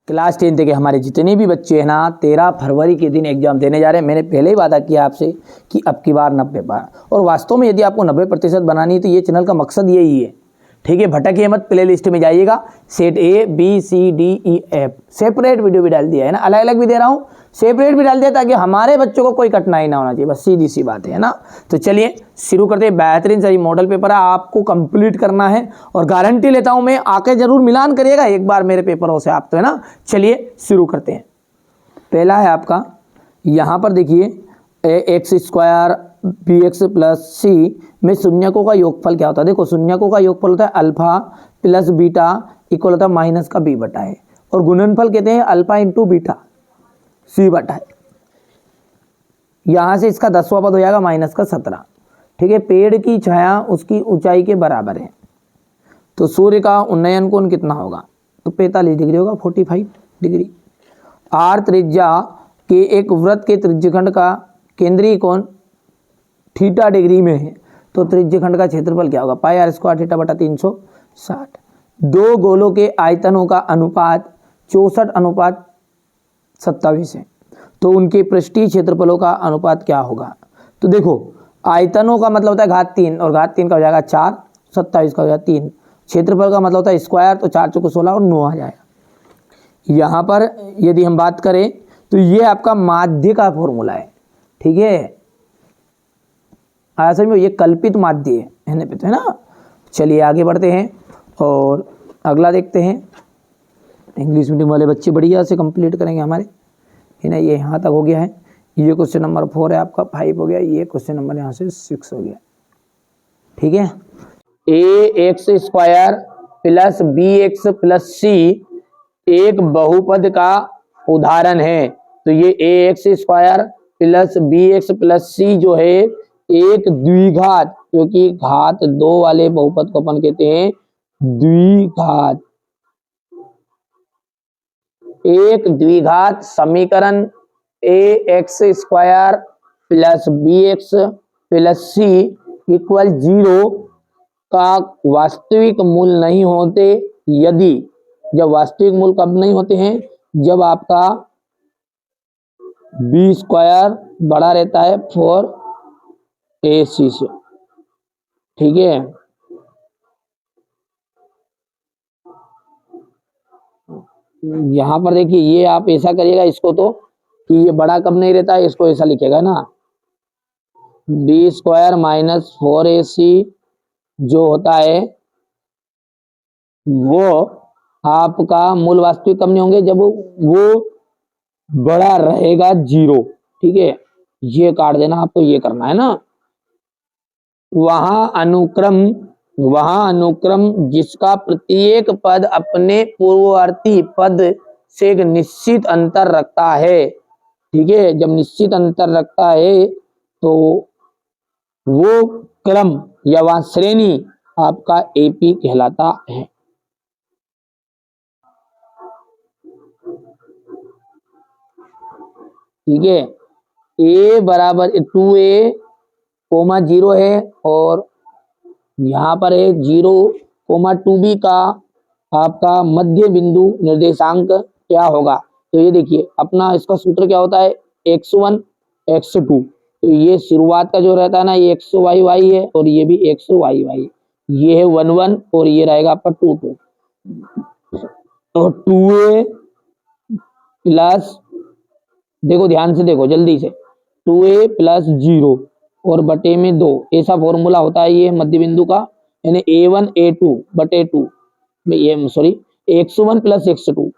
Class 10 के हमारे जितने भी बच्चे हैं ना 13 फरवरी के दिन एग्जाम देने जा रहे हैं। मैंने पहले ही वादा किया आपसे कि अब की बार 90 पार, और वास्तव में यदि आपको 90% बनानी है तो ये चैनल का मकसद यही है। ठीक है, भटकिए मत, प्ले लिस्ट में जाइएगा, set A B C D E F separate video भी डाल दिया है ना, अलग अलग भी दे रहा हूँ, सेपरेट भी डाल दिया ताकि हमारे बच्चों को कोई कठिनाई ना होना चाहिए, बस सीधी सी बात है ना। तो चलिए शुरू करते हैं। बेहतरीन सही मॉडल पेपर है, आपको कंप्लीट करना है और गारंटी लेता हूं मैं, आके जरूर मिलान करिएगा एक बार मेरे पेपरों से आप, तो है ना। चलिए शुरू करते हैं। पहला है आपका, यहाँ पर देखिए X square B X plus C में शून्यकों का योगफल क्या होता है। देखो शून्यकों का योगफल होता है अल्फा प्लस बीटा इक्वल होता है माइनस का बी बटा है, और गुणनफल कहते हैं अल्फा इंटू बीटा सी बटा है। यहाँ से इसका 10वां पद हो जाएगा माइनस का 17। ठीक है, पेड़ की छाया उसकी ऊंचाई के बराबर है, तो सूर्य का उन्नयन कोण कितना होगा, तो 45 डिग्री होगा, 45 डिग्री। आर त्रिज्या के एक वृत्त के त्रिज्यखंड का केंद्रीय कोण थीटा डिग्री में है, तो त्रिज्यखंड का क्षेत्रफल क्या होगा, पाई आर स्क्वायर थीटा बटा 360। दो गोलों के आयतनों का अनुपात 64:27 है, तो उनके पृष्ठीय क्षेत्रफलों का अनुपात क्या होगा। तो देखो आयतनों का मतलब होता है घात 3, और घात 3 का हो जाएगा 4, 27 का हो जाएगा 3। क्षेत्रफल का मतलब होता है स्क्वायर, तो 4 चौको 16 और 9 आ जाएगा। यहाँ पर यदि हम बात करें तो ये आपका माध्य का फॉर्मूला है। ठीक है, असल में ये कल्पित माध्य है पे, तो है ना। चलिए आगे बढ़ते हैं और अगला देखते हैं। इंग्लिश मीडियम वाले बच्चे बढ़िया से कंप्लीट करेंगे हमारे, है ना। ये यहाँ तक हो गया है, ये क्वेश्चन नंबर 4 है आपका, 5 हो गया, ये क्वेश्चन नंबर यहाँ से 6 हो गया। ठीक है, A X square plus B X plus C एक बहुपद का उदाहरण है। तो ये A X square plus B X plus C जो है एक द्विघात, क्योंकि घात 2 वाले बहुपद को अपन कहते हैं द्विघात, एक द्विघात समीकरण A X square plus B X plus C equal 0 का वास्तविक मूल नहीं होते, यदि, जब वास्तविक मूल कब नहीं होते हैं, जब आपका बी स्क्वायर बड़ा रहता है 4ac से। ठीक है, यहां पर देखिए ये आप ऐसा करिएगा इसको, तो कि ये बड़ा कब नहीं रहता है, इसको ऐसा लिखेगा ना, बी स्क्वायर माइनस 4ac जो होता है वो आपका मूल वास्तविक कब नहीं होंगे, जब वो बड़ा रहेगा 0। ठीक है, ये काट देना आपको, ये करना है ना। वहां अनुक्रम जिसका प्रत्येक पद अपने पूर्ववर्ती पद से एक निश्चित अंतर रखता है। ठीक है, जब निश्चित अंतर रखता है तो वो क्रम या वह श्रेणी आपका एपी कहलाता है। ठीक है, ए बराबर 2a, 0 है, और यहाँ पर है 0, 2b का आपका मध्य बिंदु निर्देशांक क्या होगा। तो ये देखिए अपना इसका सूत्र क्या होता है, x1 x2, तो ये शुरुआत का जो रहता है ना ये x y y है, और ये भी x y y, ये है 1 1 और ये रहेगा आपका 2 2। तो 2a प्लस, देखो ध्यान से देखो जल्दी से, 2a प्लस 0 और बटे में 2, ऐसा फॉर्मूला होता है ये मध्य बिंदु का, यानी a1 a2 बटे 2 में, ये सॉरी x1 प्लस x2, तो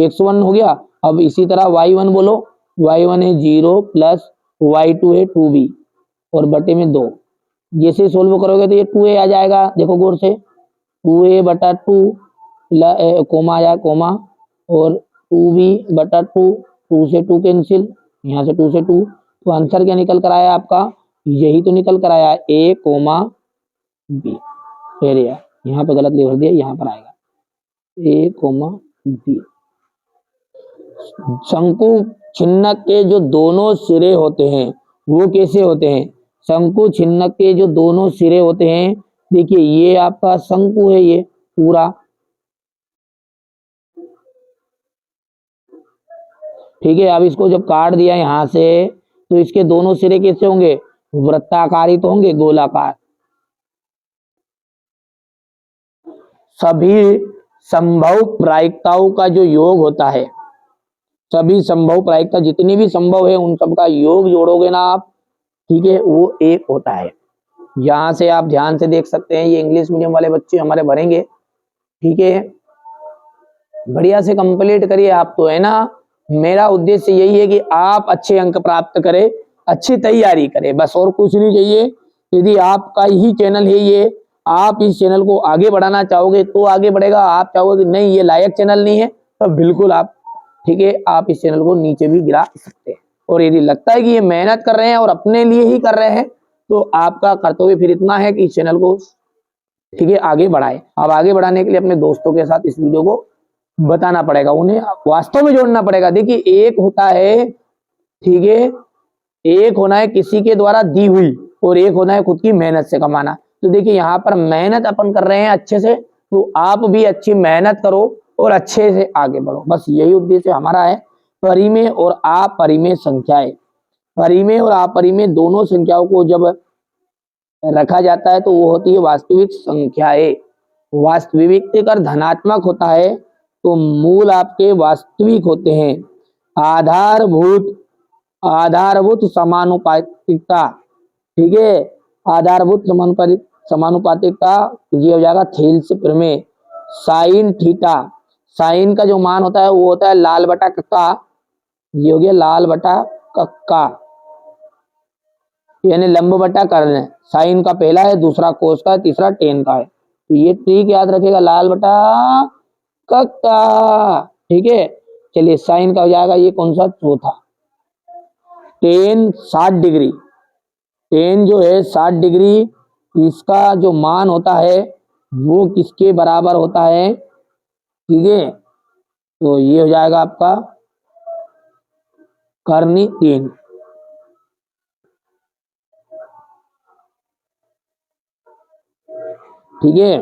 x1 हो गया। अब इसी तरह y1 बोलो, y1 है 0 प्लस y2 है 2b और बटे में 2, जैसे सोल्व करोगे तो ये 2a आ जाएगा, देखो गौर से, 2a बटा 2 कोमा आ जाएगा कोमा, और 2b बटा 2, 2 से 2 कैंसिल, यहाँ से 2 से 2, तो आंसर क्या निकल कर आया आपका, यही तो निकल कर आया a कोमा b। फिर यहाँ पे गलत लिख दिया, यहाँ पर आएगा a कोमा b। शंकु छिन्नक के जो दोनों सिरे होते हैं वो कैसे होते हैं, शंकु छिन्नक के जो दोनों सिरे होते हैं, देखिए ये आपका शंकु है, ये पूरा ठीक है, अब इसको जब काट दिया यहाँ से तो इसके दोनों सिरे कैसे होंगे, वृत्ताकार तो होंगे, गोलाकार। सभी संभव प्रायिकताओं का जो योग होता है, सभी संभव प्रायिकता जितनी भी संभव है उन सबका योग जोड़ोगे ना आप, ठीक है, वो एक होता है। यहाँ से आप ध्यान से देख सकते हैं, ये इंग्लिश मीडियम वाले बच्चे हमारे भरेंगे, ठीक है, बढ़िया से कंप्लीट करिए आप तो, है ना। मेरा उद्देश्य यही है कि आप अच्छे अंक प्राप्त करें, अच्छी तैयारी करें, बस और कुछ नहीं चाहिए। यदि आपका ही चैनल है ये, आप इस चैनल को आगे बढ़ाना चाहोगे तो आगे बढ़ेगा, आप चाहोगे नहीं ये लायक चैनल नहीं है तो बिल्कुल आप, ठीक है, आप इस चैनल को नीचे भी गिरा सकते हैं। और यदि लगता है कि ये मेहनत कर रहे हैं और अपने लिए ही कर रहे हैं तो आपका कर्तव्य फिर इतना है कि इस चैनल को, ठीक है, आगे बढ़ाए। अब आगे बढ़ाने के लिए अपने दोस्तों के साथ इस वीडियो को बताना पड़ेगा, उन्हें वास्तव में जोड़ना पड़ेगा। देखिए एक होता है, ठीक है, एक होना है किसी के द्वारा दी हुई और एक होना है खुद की मेहनत से कमाना। तो देखिए यहाँ पर मेहनत अपन कर रहे हैं अच्छे से, तो आप भी अच्छी मेहनत करो और अच्छे से आगे बढ़ो, बस यही उद्देश्य हमारा है। परिमेय और अपरिमेय संख्याएं, परिमेय और अपरिमेय दोनों संख्याओं को जब रखा जाता है तो वो होती है वास्तविक संख्याएं। वास्तविक अगर धनात्मक होता है तो मूल आपके वास्तविक होते हैं। आधारभूत, आधारभूत समानुपातिकता, ठीक है, आधारभूत समानुपातिकता, ये हो जाएगा थेल्स प्रमेय। साइन थीटा, साइन का जो मान होता है वो होता है लाल बटा कक्का, ये हो गया लाल बटा कक्का, यानी लंब बटा कर्ण। साइन का पहला है, दूसरा कोस का है, तीसरा टेन का है, तो ये ट्रिक याद रखेगा, लाल बटा कक्का, ठीक है। चलिए साइन का हो जाएगा ये कौन सा, चौथा। टेन 60 डिग्री, टेन जो है 60 डिग्री, इसका जो मान होता है वो किसके बराबर होता है, ठीक है, तो ये हो जाएगा आपका कर्णी 3, ठीक है।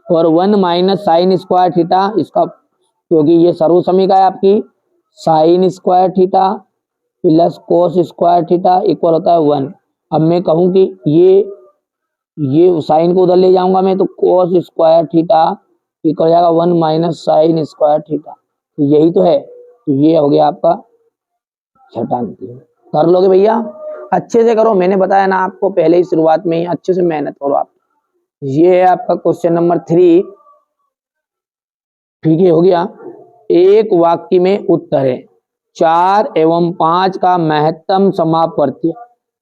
और 1 माइनस साइन स्क्वायर थीटा, इसका क्योंकि ये सर्व समीका है आपकी, sine square theta plus cos square theta equal होता है 1। अब मैं कहूं कि ये साइन को उधर ले जाऊंगा मैं, तो कोस स्क्वायर थीटा इक्वल हो जाएगा 1 माइनस साइन स्क्वायर थीटा, तो यही तो है। तो ये हो गया आपका छठा अंक। कर लोगे भैया, अच्छे से करो, मैंने बताया ना आपको पहले ही शुरुआत में ही, अच्छे से मेहनत करो आप। ये है आपका क्वेश्चन नंबर 3, ठीक है, हो गया। एक वाक्य में उत्तर है 4 एवं 5 का महत्तम समापवर्ती,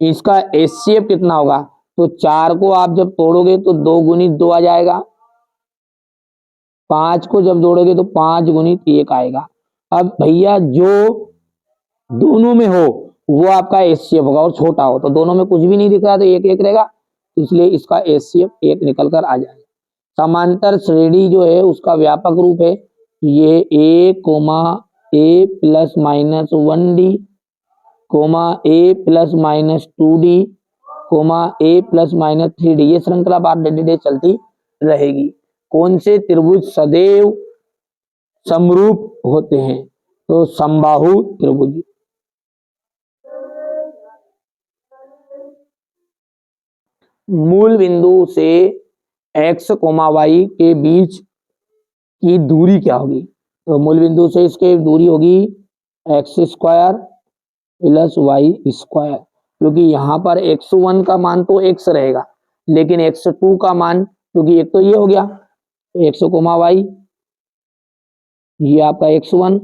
इसका एचसीएफ कितना होगा, तो 4 को आप जब तोड़ोगे तो 2 गुणित 2 आ जाएगा, 5 को जब जोड़ोगे तो 5 गुणित 1 आएगा। अब भैया जो दोनों में हो वो आपका एचसीएफ होगा, और छोटा हो तो दोनों में कुछ भी नहीं दिख रहा तो एक एक रहेगा, इसलिए इसका एचसीएफ 1 निकल कर आ जाएगा। समांतर श्रेणी जो है उसका व्यापक रूप है, ये ए कोमा ए प्लस माइनस 1d कोमा ए प्लस माइनस 2d कोमा ए प्लस माइनस 3d, ये श्रृंखला बार डे चलती रहेगी। कौन से त्रिभुज सदैव समरूप होते हैं, तो समबाहु त्रिभुज। मूल बिंदु से x, y के बीच की दूरी क्या होगी, तो मूल बिंदु से इसके दूरी होगी x square plus y square, क्योंकि यहाँ पर x1 का मान तो x रहेगा, लेकिन x2 का मान, क्योंकि एक तो ये हो गया x, y, ये आपका x1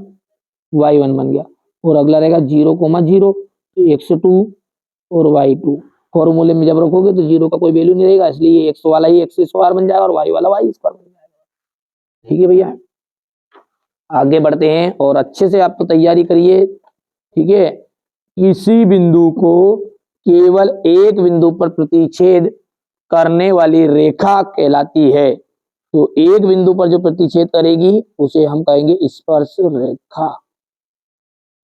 y1 बन गया, और अगला रहेगा 0, 0, तो x2 और y2। फॉर्मूले में जब रखोगे तो 0 का कोई वैल्यू नहीं रहेगा, इसलिए ये x वाला ही x स्क्वायर बन जाएगा और y वाला y स्क्वायर बन जाएगा। ठीक है भैया, आगे बढ़ते हैं और अच्छे से आप तो तैयारी करिए, ठीक है। किसी बिंदु को केवल एक बिंदु पर प्रतिच्छेद करने वाली रेखा कहलाती है, तो एक बिंदु पर जो प्रतिच्छेद करेगी उसे हम कहेंगे स्पर्श रेखा।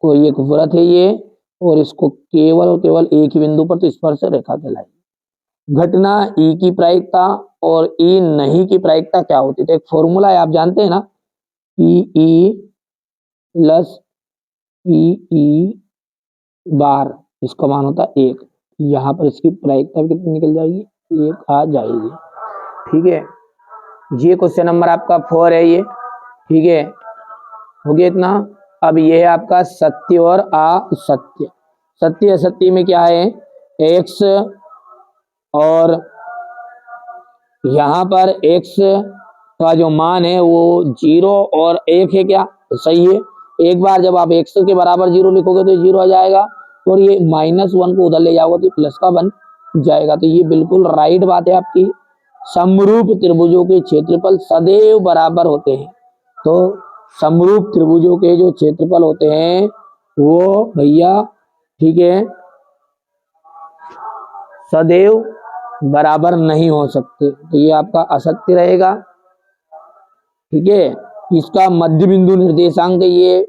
कोई एक वृत्त है ये, और इसको केवल और केवल एक ही बिंदु पर तो स्पर्श रेखा कहलाएगी। घटना ई की प्रायिकता और ई नहीं की प्रायिकता क्या होती है, तो एक फॉर्मूला है आप जानते हैं ना, पी ई प्लस ई बार, इसका मान होता है 1। यहाँ पर इसकी प्रायिकता भी कितनी निकल जाएगी, 1 आ जाएगी। ठीक है, ये क्वेश्चन नंबर आपका 4 है ये। ठीक है, हो गया इतना। अब ये है आपका सत्य और असत्य। सत्य असत्य में क्या है, x और यहाँ पर x का जो मान है वो 0 और 1 है, क्या सही है। एक बार जब आप x के बराबर 0 लिखोगे तो 0 आ जाएगा, और ये -1 को उधर ले जाओगे तो प्लस का बन जाएगा। तो ये बिल्कुल राइट बात है आपकी। समरूप त्रिभुजों के क्षेत्रफल सदैव बराबर होते हैं। तो समरूप त्रिभुजों के जो क्षेत्रफल होते हैं वो भैया, ठीक है, सदैव बराबर नहीं हो सकते। तो ये आपका असत्य रहेगा। ठीक है, इसका मध्य बिंदु निर्देशांक ये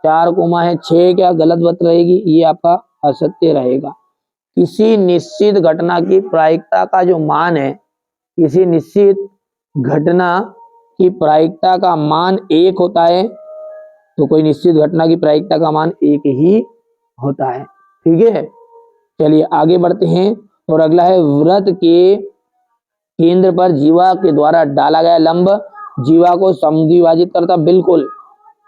4,6 क्या गलत बात रहेगी, ये आपका असत्य रहेगा। किसी निश्चित घटना की प्रायिकता का जो मान है, किसी निश्चित घटना की प्रायिकता का मान 1 होता है, तो कोई निश्चित घटना की प्रायिकता का मान 1 ही होता है। ठीक है, चलिए आगे बढ़ते हैं। और अगला है, वृत्त के केंद्र पर जीवा के द्वारा डाला गया लंब जीवा को समद्विभाजित करता। बिल्कुल,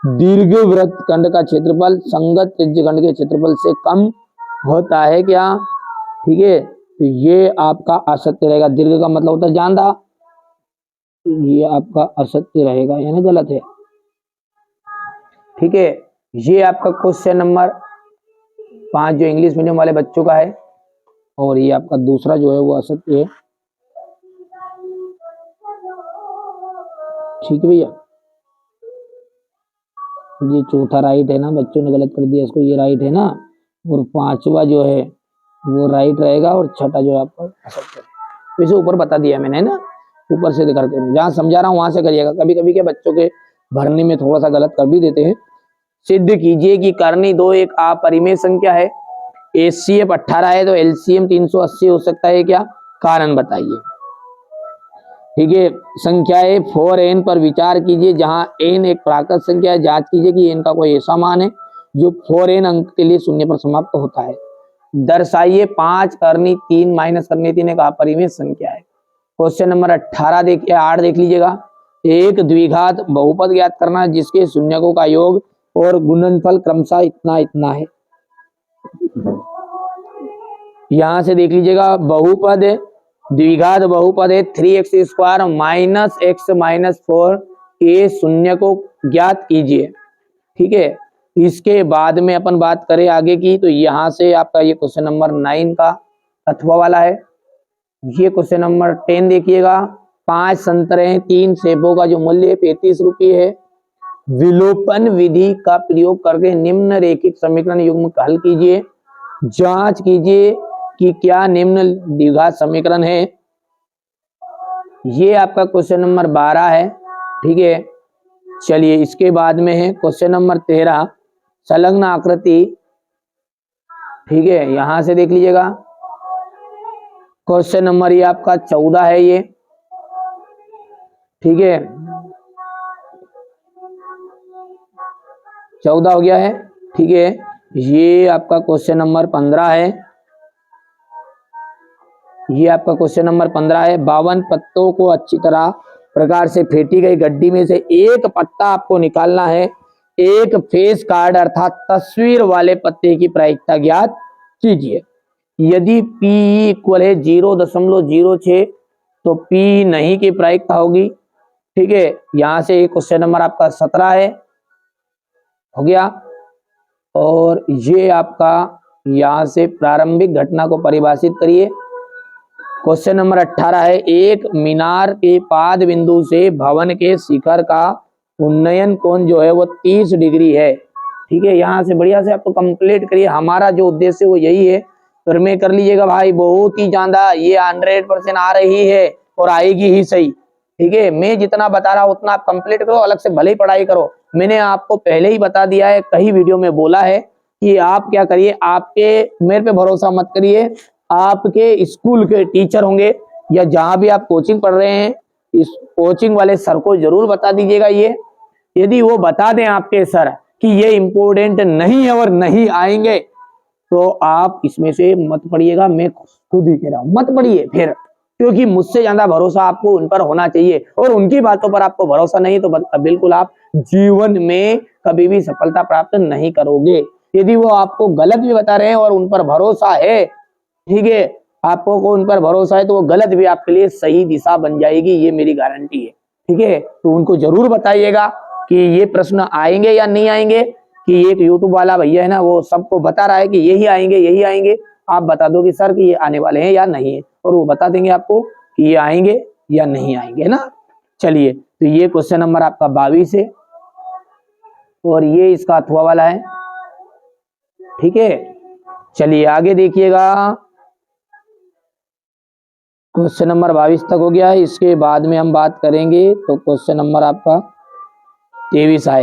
दीर्घ वृत्त खंड का क्षेत्रफल संगत त्रिज्य खंड के क्षेत्रफल से कम होता है क्या। ठीक है, तो ये आपका असत्य रहेगा। दीर्घ का मतलब होता है ज्यादा, ये आपका असत्य रहेगा, यानी गलत है। ठीक है, ये आपका क्वेश्चन नंबर 5 जो इंग्लिश मीडियम वाले बच्चों का है, और ये आपका दूसरा जो है वो असत्य है। ठीक है भैया, ये चौथा राइट है ना, बच्चों ने गलत कर दिया इसको, ये राइट है ना, और 5वां जो है वो राइट रहेगा, और छठा जो है आपका असत्य है। तो इसे ऊपर बता दिया मैंने ना, ऊपर से करके जहाँ समझा रहा हूँ वहां से करिएगा। कभी कभी के बच्चों के भरने में थोड़ा सा गलत कर भी देते हैं। सिद्ध कीजिए कि कर्णी 2 एक अपरिमेय संख्या है। HCF 18 है तो LCM 380 हो सकता है क्या, कारण बताइए। ठीक है, संख्याएं 4n पर विचार कीजिए, जहां n एक प्राकृत संख्या है। जांच कीजिए कि n का कोई ऐसा मान है जो 4n अंक के लिए शून्य पर समाप्त होता है। दर्शाइए 5 करनी 3 माइनस करनी 3 एक अपरिमेय संख्या है। क्वेश्चन नंबर 18 देखिए, 8 देख लीजिएगा। एक द्विघात बहुपद ज्ञात करना जिसके शून्यकों का योग और गुणनफल क्रमशः इतना इतना है। यहां से देख लीजिएगा, बहुपद द्विघात बहुपद है 3x² माइनस x माइनस 4 के शून्य को ज्ञात कीजिए। ठीक है, इसके बाद में अपन बात करें आगे की, तो यहां से आपका ये क्वेश्चन नंबर 9 का अथवा वाला है। ये क्वेश्चन नंबर 10 देखिएगा। 5 संतरे हैं, 3 सेबों का जो मूल्य 35 रुपये है। विलोपन विधि का प्रयोग करके निम्न रेखिक समीकरण युग्म हल कीजिए। जांच कीजिए कि क्या निम्न द्विघात समीकरण है। ये आपका क्वेश्चन नंबर 12 है। ठीक है, चलिए इसके बाद में है क्वेश्चन नंबर 13 संलग्न आकृति। ठीक है, यहां से देख लीजिएगा। क्वेश्चन नंबर ये आपका 14 है ये। ठीक है, 14 हो गया है। ठीक है, ये आपका क्वेश्चन नंबर 15 है। ये आपका क्वेश्चन नंबर 15 है। 52 पत्तों को अच्छी तरह प्रकार से फेंटी गई गड्डी में से एक पत्ता आपको निकालना है। एक फेस कार्ड अर्थात तस्वीर वाले पत्ते की प्रायिकता ज्ञात कीजिए। यदि P इक्वल है 0.06 तो P नहीं की प्रायिकता होगी। ठीक है, यहां से क्वेश्चन नंबर आपका 17 है, हो गया। और ये आपका यहां से प्रारंभिक घटना को परिभाषित करिए। क्वेश्चन नंबर 18 है, एक मीनार के पाद बिंदु से भवन के शिखर का उन्नयन कोण जो है वो 30 डिग्री है। ठीक है, यहाँ से बढ़िया से आपको कंप्लीट करिए। हमारा जो उद्देश्य वो यही है, फिर में कर लीजिएगा भाई, बहुत ही ज्यादा ये 100% आ रही है और आएगी ही सही। ठीक है, मैं जितना बता रहा हूँ उतना आप कंप्लीट करो, अलग से भले ही पढ़ाई करो। मैंने आपको पहले ही बता दिया है, कई वीडियो में बोला है कि आप क्या करिए, आपके मेरे पे भरोसा मत करिए, आपके स्कूल के टीचर होंगे या जहां भी आप कोचिंग पढ़ रहे हैं, इस कोचिंग वाले सर को जरूर बता दीजिएगा। ये यदि वो बता दें आपके सर कि ये इंपॉर्टेंट नहीं है और नहीं आएंगे, तो आप इसमें से मत पढ़िएगा। मैं खुद ही कह रहा हूं, मत पढ़िए फिर, क्योंकि मुझसे ज्यादा भरोसा आपको उन पर होना चाहिए, और उनकी बातों पर आपको भरोसा नहीं तो बिल्कुल आप जीवन में कभी भी सफलता प्राप्त नहीं करोगे। यदि वो आपको गलत भी बता रहे हैं और उन पर भरोसा है, ठीक है, आपको को उन पर भरोसा है, तो वो गलत भी आपके लिए सही दिशा बन जाएगी, ये मेरी गारंटी है। ठीक है, तो उनको जरूर बताइएगा कि ये प्रश्न आएंगे या नहीं आएंगे। कि एक यूट्यूब वाला भैया है ना, वो सबको बता रहा है कि यही आएंगे यही आएंगे, आप बता दो कि सर कि ये आने वाले हैं या नहीं है, और वो बता देंगे आपको कि ये आएंगे या नहीं आएंगे ना। चलिए, तो ये क्वेश्चन नंबर आपका 22 है, और ये इसका अथवा वाला है। ठीक है, चलिए आगे देखिएगा। क्वेश्चन नंबर 22 तक हो गया है, इसके बाद में हम बात करेंगे तो क्वेश्चन नंबर आपका 23 आए।